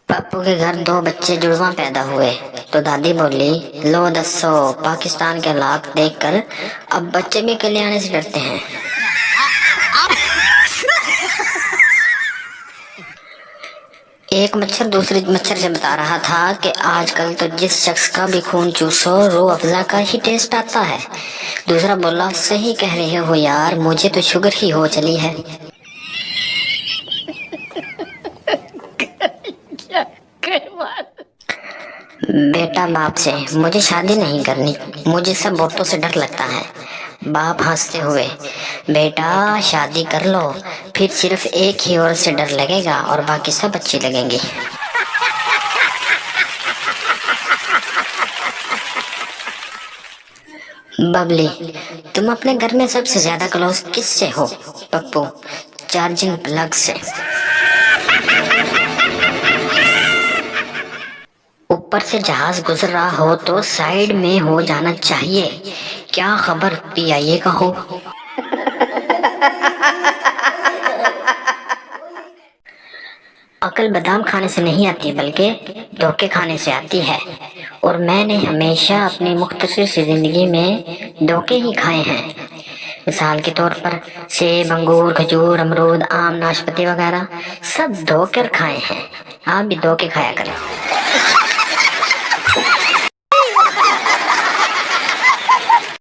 पप्पू के घर दो बच्चे जुड़वा पैदा हुए तो दादी बोली, लो दसो पाकिस्तान के हालात देखकर अब बच्चे भी कल्याण से डरते हैं। एक मच्छर दूसरे मच्छर से बता रहा था कि आजकल तो जिस शख्स का भी खून चूसो रूह अफ़ज़ा का ही टेस्ट आता है। दूसरा बोला, सही कह रहे हो यार, मुझे तो शुगर ही हो चली है। बेटा बाप से, मुझे शादी नहीं करनी, मुझे सब औरतों से डर लगता है। बाप हंसते हुए, बेटा शादी कर लो, फिर सिर्फ एक ही औरत से डर लगेगा और बाकी सब अच्छी लगेंगी। बबली, तुम अपने घर में सबसे ज्यादा क्लोज किससे हो? पप्पू, चार्जिंग प्लग से। ऊपर से जहाज गुजर रहा हो तो साइड में हो जाना चाहिए, क्या खबर पीआईए का हो। अकल बादाम खाने से नहीं आती बल्कि धोखे खाने से आती है, और मैंने हमेशा अपनी मुख्तसर सी जिंदगी में धोखे ही खाए हैं। मिसाल के तौर पर सेब, अंगूर, खजूर, अमरूद, आम, नाशपाती वगैरह सब धोकर खाए हैं। आप भी धोखे खाया करें।